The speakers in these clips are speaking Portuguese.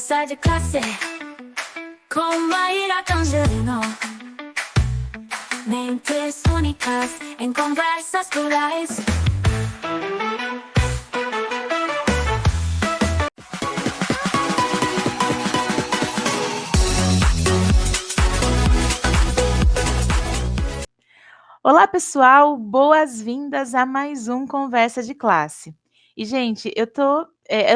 Conversa de classe com Maíra Tangerino. Mentes únicas em conversas plurais. Olá, pessoal! Boas-vindas a mais um Conversa de Classe. E, gente, eu tô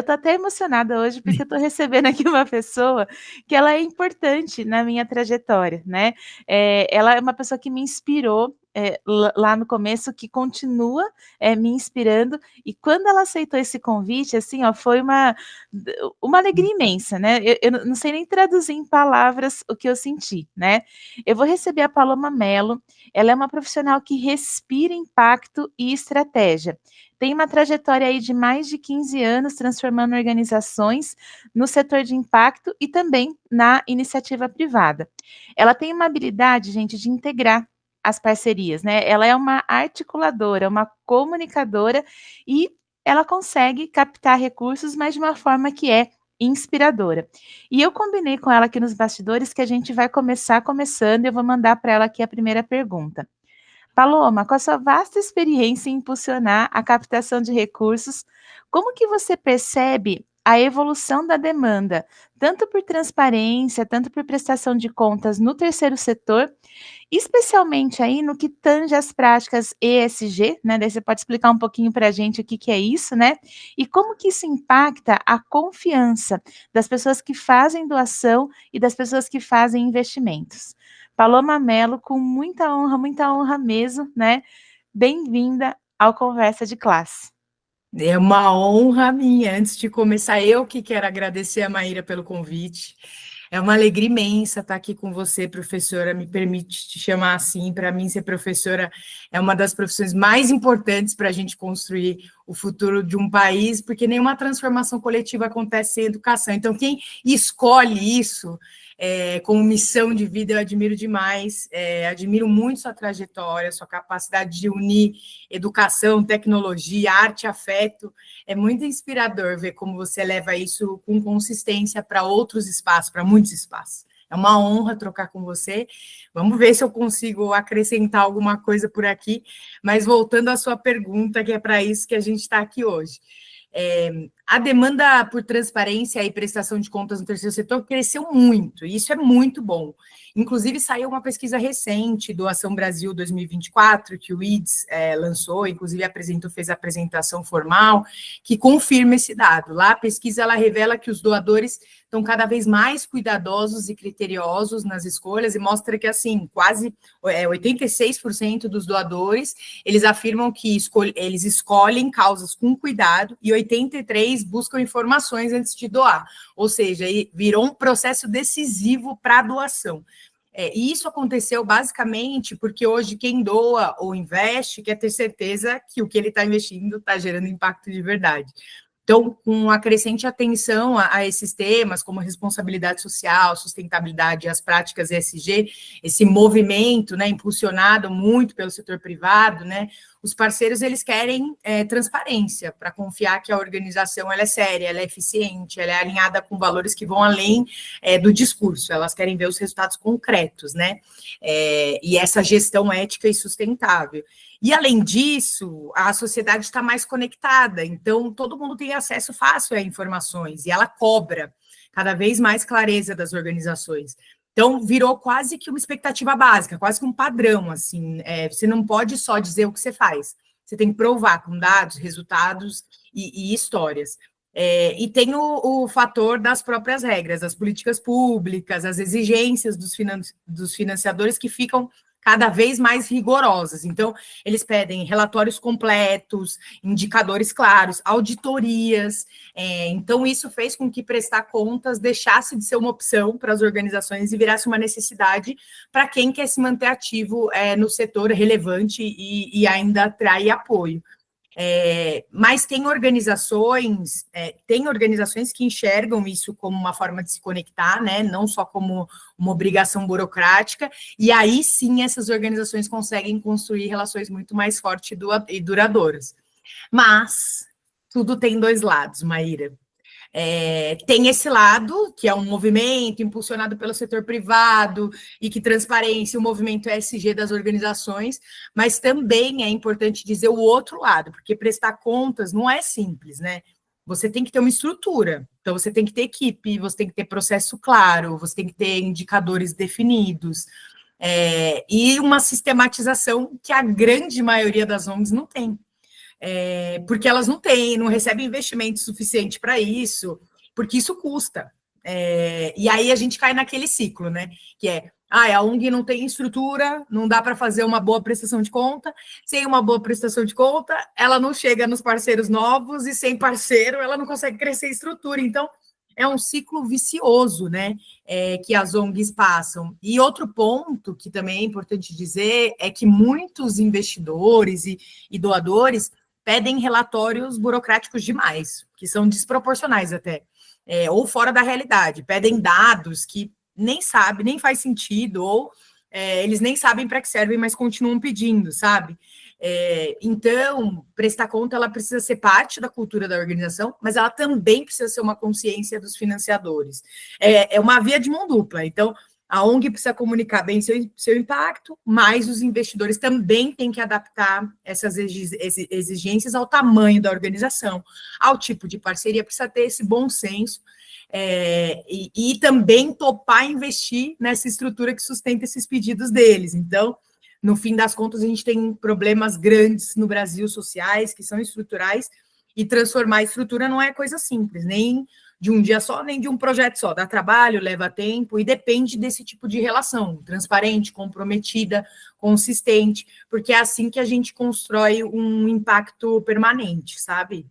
até emocionada hoje, porque eu tô recebendo aqui uma pessoa que ela é importante na minha trajetória, né? Ela é uma pessoa que me inspirou lá no começo, que continua me inspirando, e quando ela aceitou esse convite, assim, ó, foi uma alegria imensa, né? Eu não sei nem traduzir em palavras o que eu senti, né? Eu vou receber a Paloma Mello. Ela é uma profissional que respira impacto e estratégia. Tem uma trajetória aí de mais de 15 anos transformando organizações no setor de impacto e também na iniciativa privada. Ela tem uma habilidade, gente, de integrar as parcerias, né? Ela é uma articuladora, uma comunicadora e ela consegue captar recursos, mas de uma forma que é inspiradora. E eu combinei com ela aqui nos bastidores que a gente vai começar começando e eu vou mandar para ela aqui a primeira pergunta. Paloma, com a sua vasta experiência em impulsionar a captação de recursos, como que você percebe a evolução da demanda, tanto por transparência, tanto por prestação de contas no terceiro setor, especialmente aí no que tange as práticas ESG, né? Daí você pode explicar um pouquinho para a gente o que que é isso, né? E como que isso impacta a confiança das pessoas que fazem doação e das pessoas que fazem investimentos. Paloma Mello, com muita honra mesmo, né? Bem-vinda ao Conversa de Classe. É uma honra minha. Antes de começar, eu que quero agradecer a Maíra pelo convite. É uma alegria imensa estar aqui com você, professora. Me permite te chamar assim. Para mim, ser professora é uma das profissões mais importantes para a gente construir o futuro de um país, porque nenhuma transformação coletiva acontece sem educação. Então, quem escolhe isso como missão de vida, eu admiro demais. Admiro muito sua trajetória, sua capacidade de unir educação, tecnologia, arte, afeto. É muito inspirador ver como você leva isso com consistência para outros espaços, para muitos espaços. É uma honra trocar com você. Vamos ver se eu consigo acrescentar alguma coisa por aqui. Mas voltando à sua pergunta, que é para isso que a gente está aqui hoje. A demanda por transparência e prestação de contas no terceiro setor cresceu muito, e isso é muito bom. Inclusive, saiu uma pesquisa recente do Ação Brasil 2024, que o IDS lançou, inclusive fez a apresentação formal, que confirma esse dado. Lá, a pesquisa ela revela que os doadores estão cada vez mais cuidadosos e criteriosos nas escolhas, e mostra que, assim, quase 86% dos doadores, eles afirmam que eles escolhem causas com cuidado, e 83% buscam informações antes de doar, ou seja, virou um processo decisivo para a doação. E isso aconteceu basicamente porque hoje quem doa ou investe quer ter certeza que o que ele está investindo está gerando impacto de verdade. Então, com a crescente atenção a esses temas, como responsabilidade social, sustentabilidade e as práticas ESG, esse movimento, né, impulsionado muito pelo setor privado, né, os parceiros eles querem transparência para confiar que a organização ela é séria, ela é eficiente, ela é alinhada com valores que vão além do discurso, elas querem ver os resultados concretos, né, e essa gestão ética e sustentável. E, além disso, a sociedade está mais conectada, então todo mundo tem acesso fácil a informações, e ela cobra cada vez mais clareza das organizações. Então, virou quase que uma expectativa básica, quase que um padrão, assim, você não pode só dizer o que você faz, você tem que provar com dados, resultados e histórias. E tem o fator das próprias regras, das políticas públicas, as exigências dos financiadores que ficam cada vez mais rigorosas. Então, eles pedem relatórios completos, indicadores claros, auditorias. Então, isso fez com que prestar contas deixasse de ser uma opção para as organizações e virasse uma necessidade para quem quer se manter ativo no setor relevante e ainda atrai apoio. Mas tem organizações que enxergam isso como uma forma de se conectar, né? Não só como uma obrigação burocrática, e aí sim essas organizações conseguem construir relações muito mais fortes e duradouras. Mas tudo tem dois lados, Maíra. Tem esse lado, que é um movimento impulsionado pelo setor privado e que transparência o movimento ESG das organizações, mas também é importante dizer o outro lado, porque prestar contas não é simples, né? Você tem que ter uma estrutura, então você tem que ter equipe, você tem que ter processo claro, você tem que ter indicadores definidos, e uma sistematização que a grande maioria das ONGs não tem. Porque elas não recebem investimento suficiente para isso, porque isso custa. E aí a gente cai naquele ciclo, né? Que a ONG não tem estrutura, não dá para fazer uma boa prestação de conta, sem uma boa prestação de conta, ela não chega nos parceiros novos, e sem parceiro, ela não consegue crescer a estrutura. Então, é um ciclo vicioso, né? Que as ONGs passam. E outro ponto que também é importante dizer é que muitos investidores e doadores pedem relatórios burocráticos demais, que são desproporcionais até, ou fora da realidade, pedem dados que nem sabe, nem faz sentido, ou eles nem sabem para que servem, mas continuam pedindo, sabe? Então, prestar conta, ela precisa ser parte da cultura da organização, mas ela também precisa ser uma consciência dos financiadores. É uma via de mão dupla, então a ONG precisa comunicar bem seu impacto, mas os investidores também têm que adaptar essas exigências ao tamanho da organização, ao tipo de parceria, precisa ter esse bom senso, e também topar investir nessa estrutura que sustenta esses pedidos deles. Então, no fim das contas, a gente tem problemas grandes no Brasil, sociais, que são estruturais, e transformar a estrutura não é coisa simples, nem de um dia só, nem de um projeto só. Dá trabalho, leva tempo e depende desse tipo de relação, transparente, comprometida, consistente, porque é assim que a gente constrói um impacto permanente, sabe?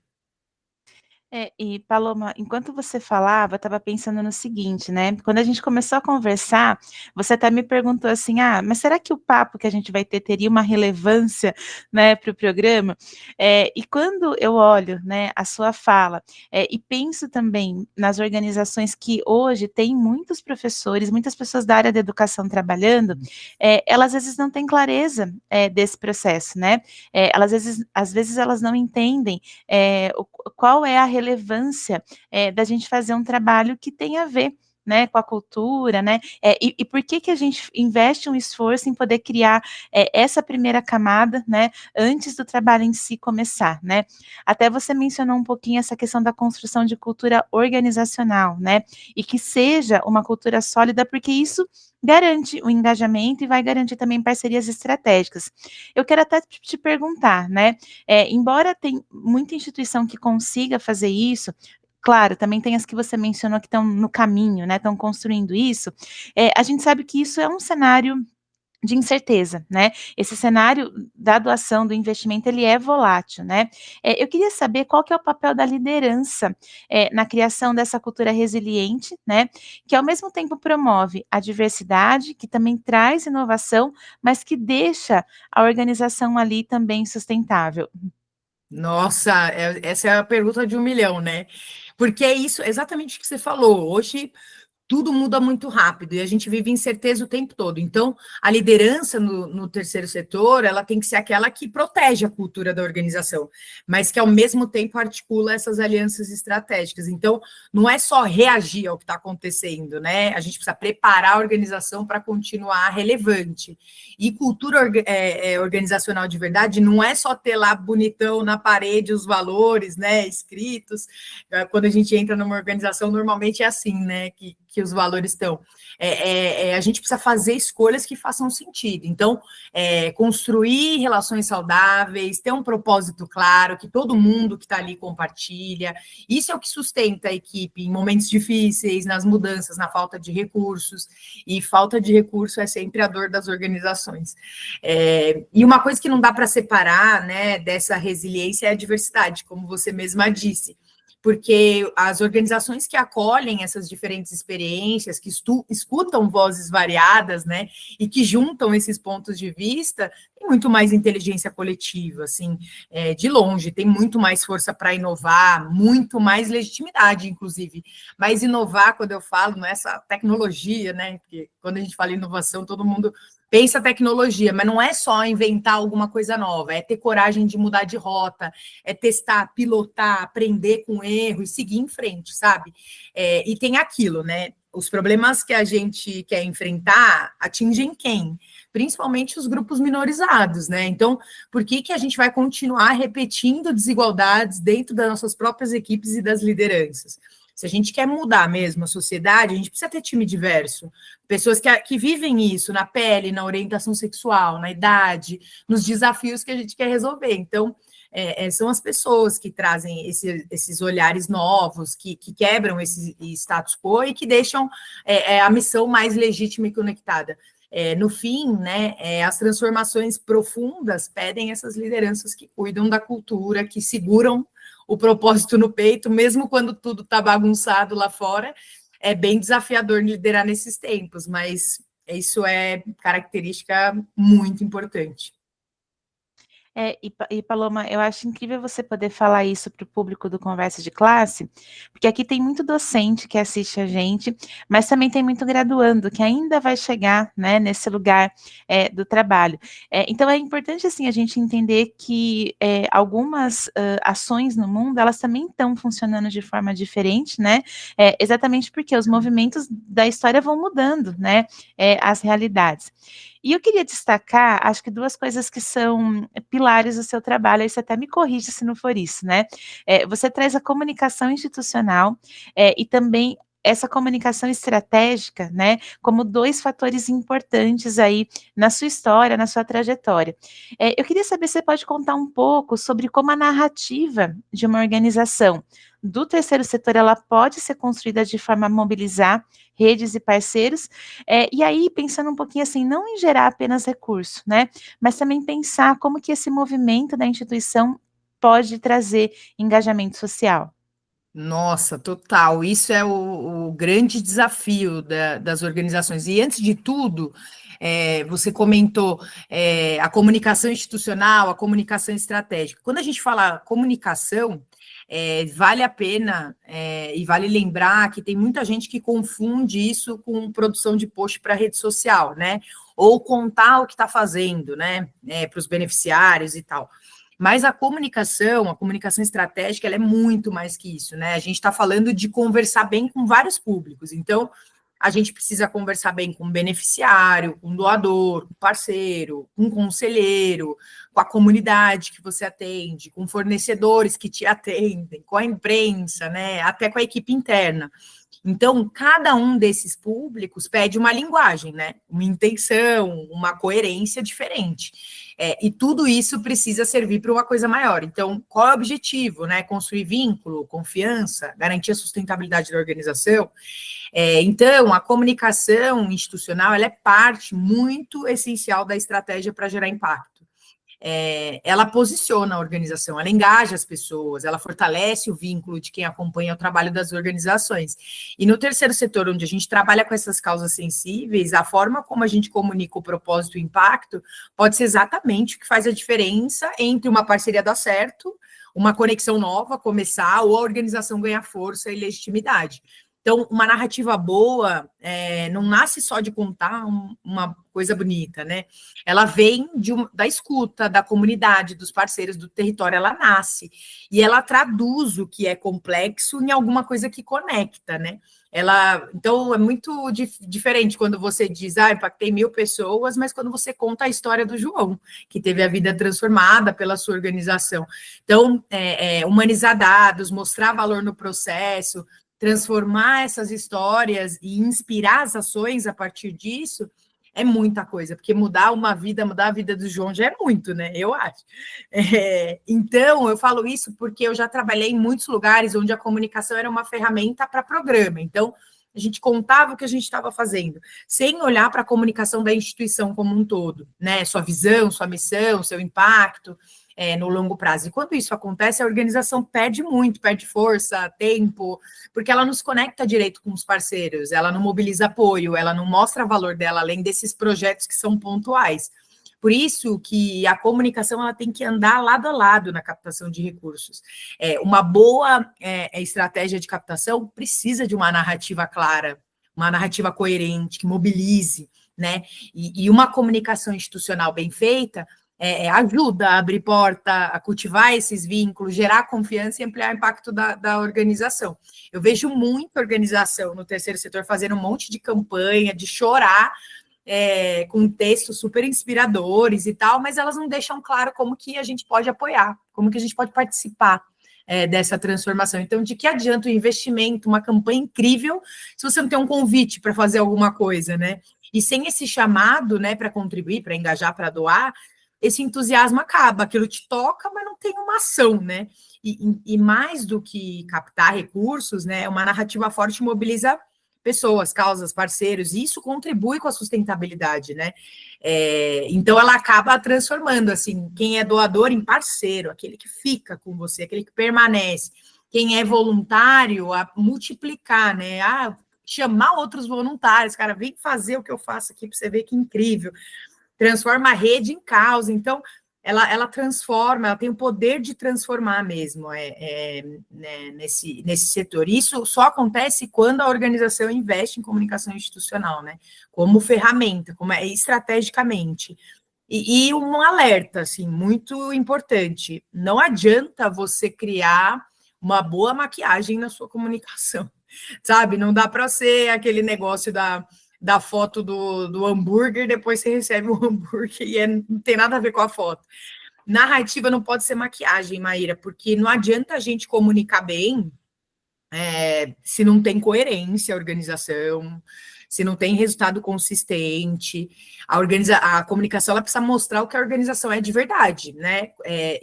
E Paloma, enquanto você falava, eu estava pensando no seguinte, né? Quando a gente começou a conversar, você até me perguntou assim, mas será que o papo que a gente vai ter teria uma relevância, né, para o programa? E quando eu olho, né, a sua fala, e penso também nas organizações que hoje têm muitos professores, muitas pessoas da área da educação trabalhando, elas às vezes não têm clareza desse processo, né? Elas às vezes elas não entendem qual é a relevância da gente fazer um trabalho que tem a ver, né, com a cultura, né, e por que a gente investe um esforço em poder criar essa primeira camada, né, antes do trabalho em si começar, né? Até você mencionou um pouquinho essa questão da construção de cultura organizacional, né, e que seja uma cultura sólida, porque isso garante o engajamento e vai garantir também parcerias estratégicas. Eu quero até te perguntar, né, embora tem muita instituição que consiga fazer isso, claro, também tem as que você mencionou que estão no caminho, né, estão construindo isso, a gente sabe que isso é um cenário de incerteza, né? Esse cenário da doação, do investimento, ele é volátil, né? Eu queria saber qual que é o papel da liderança na criação dessa cultura resiliente, né? Que ao mesmo tempo promove a diversidade, que também traz inovação, mas que deixa a organização ali também sustentável. Nossa, essa é a pergunta de 1 milhão, né? Porque é isso, exatamente o que você falou. Hoje tudo muda muito rápido e a gente vive incerteza o tempo todo. Então, a liderança no terceiro setor, ela tem que ser aquela que protege a cultura da organização, mas que, ao mesmo tempo, articula essas alianças estratégicas. Então, não é só reagir ao que está acontecendo, né? A gente precisa preparar a organização para continuar relevante. E cultura organizacional de verdade não é só ter lá bonitão na parede os valores, né, escritos. Quando a gente entra numa organização, normalmente é assim, né, que os valores estão. A gente precisa fazer escolhas que façam sentido. Então, construir relações saudáveis, ter um propósito claro, que todo mundo que está ali compartilha. Isso é o que sustenta a equipe em momentos difíceis, nas mudanças, na falta de recursos. E falta de recurso é sempre a dor das organizações. E uma coisa que não dá para separar, né, dessa resiliência é a diversidade, como você mesma disse. Porque as organizações que acolhem essas diferentes experiências, que escutam vozes variadas, né, e que juntam esses pontos de vista, tem muito mais inteligência coletiva, assim, de longe, tem muito mais força para inovar, muito mais legitimidade, inclusive. Mas inovar, quando eu falo, não é essa tecnologia, né, porque quando a gente fala inovação, todo mundo pensa tecnologia, mas não é só inventar alguma coisa nova, é ter coragem de mudar de rota, é testar, pilotar, aprender com erro e seguir em frente, sabe? E tem aquilo, né? Os problemas que a gente quer enfrentar atingem quem? Principalmente os grupos minorizados, né? Então, por que a gente vai continuar repetindo desigualdades dentro das nossas próprias equipes e das lideranças? Se a gente quer mudar mesmo a sociedade, a gente precisa ter time diverso. Pessoas que vivem isso na pele, na orientação sexual, na idade, nos desafios que a gente quer resolver. Então, são as pessoas que trazem esses olhares novos, que quebram esse status quo e que deixam a missão mais legítima e conectada. No fim, né, as transformações profundas pedem essas lideranças que cuidam da cultura, que seguram o propósito no peito, mesmo quando tudo está bagunçado lá fora. É bem desafiador liderar nesses tempos, mas isso é característica muito importante. E Paloma, eu acho incrível você poder falar isso para o público do Conversa de Classe, porque aqui tem muito docente que assiste a gente, mas também tem muito graduando que ainda vai chegar, né, nesse lugar do trabalho. Então é importante assim a gente entender que algumas ações no mundo elas também estão funcionando de forma diferente, né? Exatamente porque os movimentos da história vão mudando, né? As realidades. E eu queria destacar, acho que duas coisas que são pilares do seu trabalho, aí você até me corrige se não for isso, né? Você traz a comunicação institucional e também essa comunicação estratégica, né, como dois fatores importantes aí na sua história, na sua trajetória. Eu queria saber se você pode contar um pouco sobre como a narrativa de uma organização do terceiro setor, ela pode ser construída de forma a mobilizar redes e parceiros, e aí pensando um pouquinho assim, não em gerar apenas recurso, né, mas também pensar como que esse movimento da instituição pode trazer engajamento social. Nossa, total. Isso é o grande desafio das organizações. E antes de tudo, você comentou a comunicação institucional, a comunicação estratégica. Quando a gente fala comunicação, vale a pena e vale lembrar que tem muita gente que confunde isso com produção de post para rede social, né? Ou contar o que está fazendo, né? Para os beneficiários e tal. Mas a comunicação estratégica, ela é muito mais que isso, né? A gente está falando de conversar bem com vários públicos. Então, a gente precisa conversar bem com o beneficiário, com o doador, com o parceiro, com o conselheiro, com a comunidade que você atende, com fornecedores que te atendem, com a imprensa, né? Até com a equipe interna. Então, cada um desses públicos pede uma linguagem, né? Uma intenção, uma coerência diferente. E tudo isso precisa servir para uma coisa maior. Então, qual é o objetivo, né? Construir vínculo, confiança, garantir a sustentabilidade da organização. Então, a comunicação institucional ela é parte muito essencial da estratégia para gerar impacto. Ela posiciona a organização, ela engaja as pessoas, ela fortalece o vínculo de quem acompanha o trabalho das organizações. E no terceiro setor, onde a gente trabalha com essas causas sensíveis, a forma como a gente comunica o propósito e o impacto pode ser exatamente o que faz a diferença entre uma parceria dar certo, uma conexão nova começar, ou a organização ganhar força e legitimidade. Então, uma narrativa boa não nasce só de contar uma coisa bonita, né? Ela vem da escuta, da comunidade, dos parceiros, do território, ela nasce. E ela traduz o que é complexo em alguma coisa que conecta, né? Então, é muito diferente quando você diz, impactei 1.000 pessoas, mas quando você conta a história do João, que teve a vida transformada pela sua organização. Então, humanizar dados, mostrar valor no processo, transformar essas histórias e inspirar as ações a partir disso, é muita coisa, porque mudar uma vida, mudar a vida do João já é muito, né? Eu acho. Então, eu falo isso porque eu já trabalhei em muitos lugares onde a comunicação era uma ferramenta para programa. Então, a gente contava o que a gente estava fazendo, sem olhar para a comunicação da instituição como um todo, né? Sua visão, sua missão, seu impacto. No longo prazo. E quando isso acontece, a organização perde muito, perde força, tempo, porque ela não se conecta direito com os parceiros, ela não mobiliza apoio, ela não mostra valor dela, além desses projetos que são pontuais. Por isso que a comunicação ela tem que andar lado a lado na captação de recursos. Uma boa estratégia de captação precisa de uma narrativa clara, uma narrativa coerente, que mobilize, né? E uma comunicação institucional bem feita ajuda a abrir porta, a cultivar esses vínculos, gerar confiança e ampliar o impacto da organização. Eu vejo muita organização no terceiro setor fazendo um monte de campanha, de chorar, com textos super inspiradores e tal, mas elas não deixam claro como que a gente pode apoiar, como que a gente pode participar dessa transformação. Então, de que adianta o investimento, uma campanha incrível, se você não tem um convite para fazer alguma coisa, né? E sem esse chamado, né, para contribuir, para engajar, para doar, esse entusiasmo acaba, aquilo te toca, mas não tem uma ação, né? E mais do que captar recursos, né, uma narrativa forte mobiliza pessoas, causas, parceiros, e isso contribui com a sustentabilidade, né? Então, ela acaba transformando, assim, quem é doador em parceiro, aquele que fica com você, aquele que permanece. Quem é voluntário, a multiplicar, né? Chamar outros voluntários, cara, vem fazer o que eu faço aqui para você ver que incrível. Transforma a rede em causa. Então, ela transforma, ela tem o poder de transformar mesmo né, nesse setor. Isso só acontece quando a organização investe em comunicação institucional, né? Como ferramenta, estrategicamente. E um alerta, assim, muito importante. Não adianta você criar uma boa maquiagem na sua comunicação, sabe? Não dá para ser aquele negócio da foto do hambúrguer, depois você recebe o hambúrguer e não tem nada a ver com a foto. Narrativa não pode ser maquiagem, Maíra, porque não adianta a gente comunicar bem se não tem organização, se não tem resultado consistente. A comunicação ela precisa mostrar o que a organização é de verdade, né?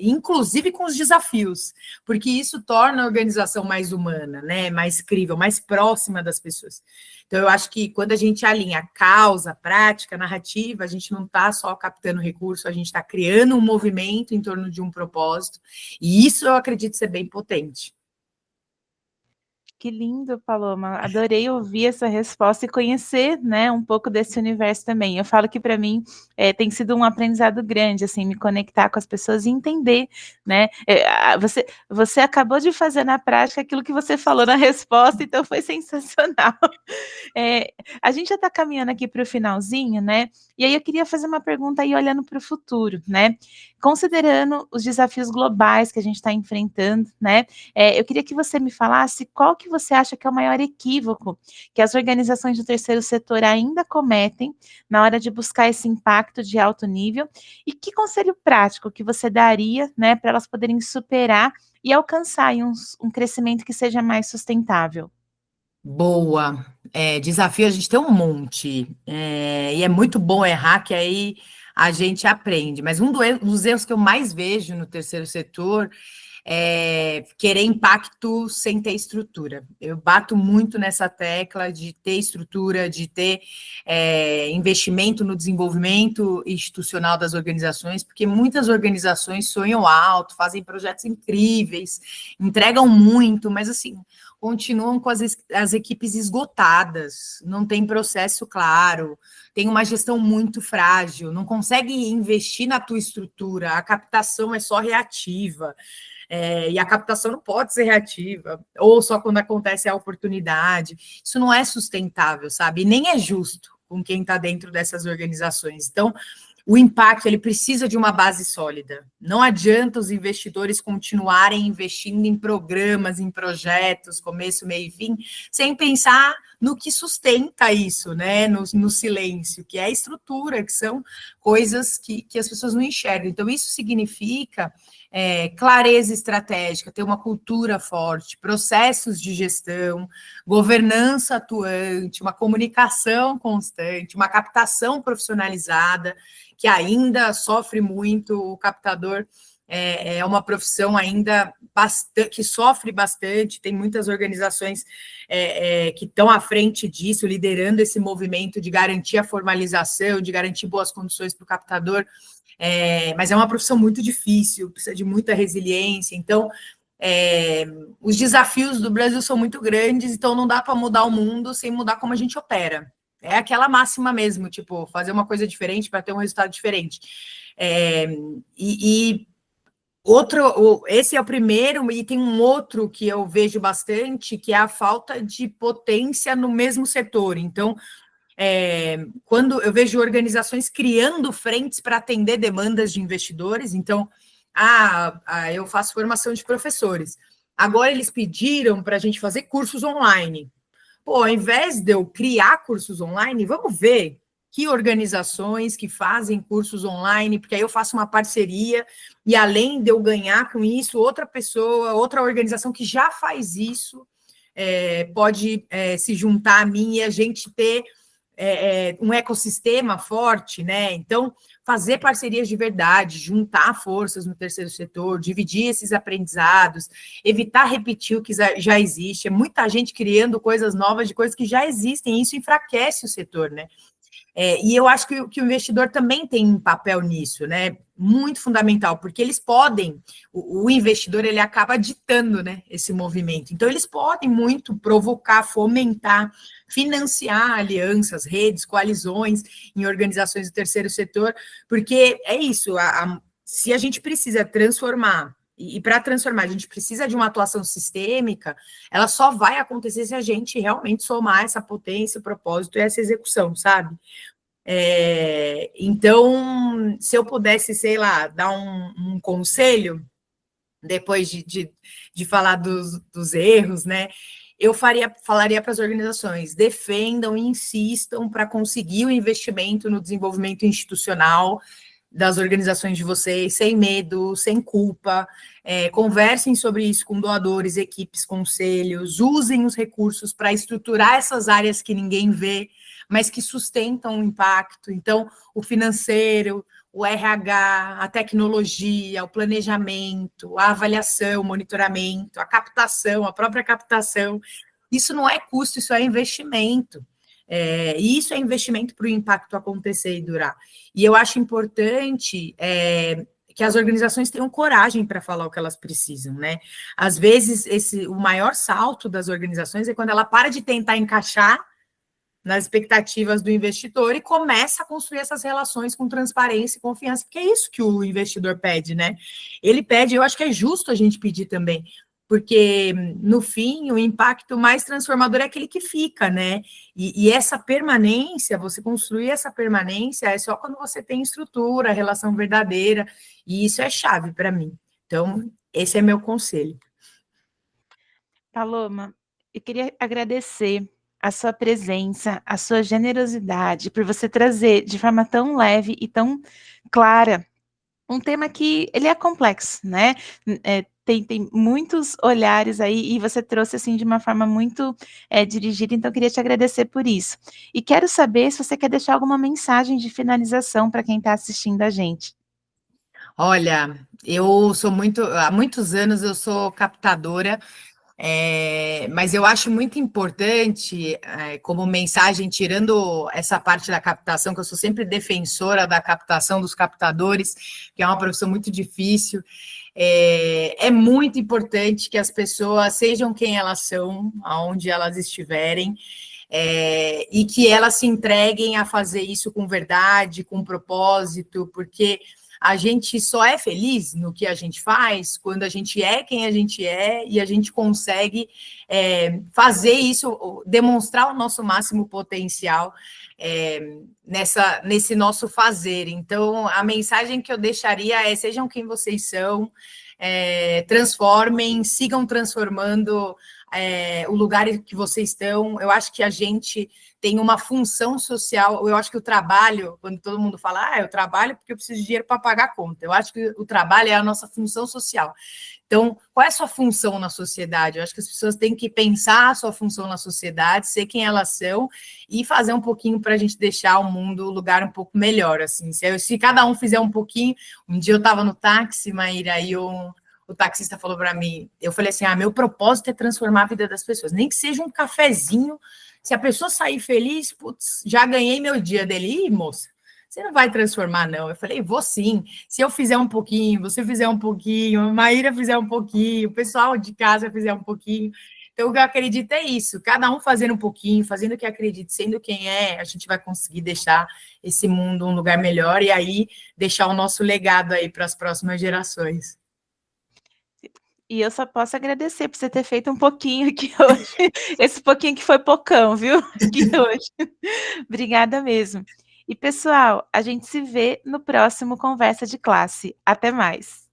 Inclusive com os desafios, porque isso torna a organização mais humana, né? Mais crível, mais próxima das pessoas. Então, eu acho que quando a gente alinha causa, prática, narrativa, a gente não está só captando recurso, a gente está criando um movimento em torno de um propósito, e isso eu acredito ser bem potente. Que lindo, Paloma. Adorei ouvir essa resposta e conhecer, né, um pouco desse universo também. Eu falo que para mim tem sido um aprendizado grande, assim, me conectar com as pessoas e entender, né? Você acabou de fazer na prática aquilo que você falou na resposta, então foi sensacional. A gente já está caminhando aqui para o finalzinho, né? E aí eu queria fazer uma pergunta aí olhando para o futuro, né? Considerando os desafios globais que a gente está enfrentando, né? Eu queria que você me falasse qual que você acha que é o maior equívoco que as organizações do terceiro setor ainda cometem na hora de buscar esse impacto de alto nível e que conselho prático que você daria, né, para elas poderem superar e alcançar aí um crescimento que seja mais sustentável. Boa. Desafio a gente tem um monte. E é muito bom errar, que aí a gente aprende. Mas dos erros que eu mais vejo no terceiro setor querer impacto sem ter estrutura. Eu bato muito nessa tecla de ter estrutura, de ter investimento no desenvolvimento institucional das organizações, porque muitas organizações sonham alto, fazem projetos incríveis, entregam muito, mas assim, continuam com as equipes esgotadas, não tem processo claro, tem uma gestão muito frágil, não consegue investir na tua estrutura, a captação é só reativa. E a captação não pode ser reativa, ou só quando acontece a oportunidade. Isso não é sustentável, sabe? E nem é justo com quem está dentro dessas organizações. Então, o impacto, ele precisa de uma base sólida. Não adianta os investidores continuarem investindo em programas, em projetos, começo, meio e fim, sem pensar no que sustenta isso, né? No silêncio, que é a estrutura, que são coisas que as pessoas não enxergam. Então, isso significa clareza estratégica, ter uma cultura forte, processos de gestão, governança atuante, uma comunicação constante, uma captação profissionalizada, que ainda sofre muito, o captador é uma profissão ainda que sofre bastante, tem muitas organizações que estão à frente disso, liderando esse movimento de garantir a formalização, de garantir boas condições para o captador, mas é uma profissão muito difícil, precisa de muita resiliência, então os desafios do Brasil são muito grandes, então não dá para mudar o mundo sem mudar como a gente opera. É aquela máxima mesmo, tipo, fazer uma coisa diferente para ter um resultado diferente. Esse é o primeiro, e tem um outro que eu vejo bastante, que é a falta de potência no mesmo setor. Então, quando eu vejo organizações criando frentes para atender demandas de investidores, então, eu faço formação de professores. Agora eles pediram para a gente fazer cursos online. Pô, ao invés de eu criar cursos online, vamos ver que organizações que fazem cursos online, porque aí eu faço uma parceria e além de eu ganhar com isso, outra pessoa, outra organização que já faz isso, pode se juntar a mim e a gente ter um ecossistema forte, né? Então, fazer parcerias de verdade, juntar forças no terceiro setor, dividir esses aprendizados, evitar repetir o que já existe. É muita gente criando coisas novas de coisas que já existem, e isso enfraquece o setor, né? E eu acho que o investidor também tem um papel nisso, né? Muito fundamental, porque eles podem, o investidor ele acaba ditando, né, esse movimento. Então, eles podem muito provocar, fomentar, financiar alianças, redes, coalizões em organizações do terceiro setor, porque é isso, se a gente precisa transformar, e para transformar a gente precisa de uma atuação sistêmica, ela só vai acontecer se a gente realmente somar essa potência, o propósito e essa execução, sabe? Então, se eu pudesse, sei lá, dar um conselho, depois de falar dos erros, né? Eu falaria para as organizações, defendam e insistam para conseguir o investimento no desenvolvimento institucional das organizações de vocês, sem medo, sem culpa, conversem sobre isso com doadores, equipes, conselhos, usem os recursos para estruturar essas áreas que ninguém vê, mas que sustentam o impacto. Então, o financeiro, o RH, a tecnologia, o planejamento, a avaliação, o monitoramento, a captação, a própria captação, isso não é custo, isso é investimento. E isso é investimento para o impacto acontecer e durar. E eu acho importante que as organizações tenham coragem para falar o que elas precisam, né? Às vezes, o maior salto das organizações é quando ela para de tentar encaixar nas expectativas do investidor e começa a construir essas relações com transparência e confiança, porque é isso que o investidor pede, né? Ele pede, eu acho que é justo a gente pedir também, porque, no fim, o impacto mais transformador é aquele que fica, né? E essa permanência, você construir essa permanência é só quando você tem estrutura, relação verdadeira, e isso é chave para mim. Então, esse é meu conselho. Paloma, eu queria agradecer a sua presença, a sua generosidade, por você trazer de forma tão leve e tão clara um tema que ele é complexo, né? Tem muitos olhares aí e você trouxe assim de uma forma muito dirigida, então eu queria te agradecer por isso. E quero saber se você quer deixar alguma mensagem de finalização para quem está assistindo a gente. Olha, há muitos anos eu sou captadora, mas eu acho muito importante, como mensagem, tirando essa parte da captação, que eu sou sempre defensora da captação dos captadores, que é uma profissão muito difícil, é muito importante que as pessoas sejam quem elas são, aonde elas estiverem, e que elas se entreguem a fazer isso com verdade, com propósito, porque a gente só é feliz no que a gente faz quando a gente é quem a gente é e a gente consegue fazer isso, demonstrar o nosso máximo potencial nesse nosso fazer. Então, a mensagem que eu deixaria é: sejam quem vocês são, transformem, sigam transformando o lugar que vocês estão. Eu acho que a gente tem uma função social. Eu acho que o trabalho, quando todo mundo fala, eu trabalho porque eu preciso de dinheiro para pagar a conta, eu acho que o trabalho é a nossa função social. Então, qual é a sua função na sociedade? Eu acho que as pessoas têm que pensar a sua função na sociedade, ser quem elas são e fazer um pouquinho para a gente deixar o mundo um lugar um pouco melhor, assim. Se cada um fizer um pouquinho. Um dia eu estava no táxi, Maíra, e o taxista falou para mim, eu falei assim, meu propósito é transformar a vida das pessoas, nem que seja um cafezinho, se a pessoa sair feliz, putz, já ganhei meu dia dele. Moça, você não vai transformar, não. Eu falei, vou sim, se eu fizer um pouquinho, você fizer um pouquinho, a Maíra fizer um pouquinho, o pessoal de casa fizer um pouquinho. Então, o que eu acredito é isso, cada um fazendo um pouquinho, fazendo o que acredita, sendo quem é, a gente vai conseguir deixar esse mundo um lugar melhor e aí deixar o nosso legado aí para as próximas gerações. E eu só posso agradecer por você ter feito um pouquinho aqui hoje. Esse pouquinho que foi pocão, viu? Aqui hoje. Obrigada mesmo. E pessoal, a gente se vê no próximo Conversa de Classe. Até mais.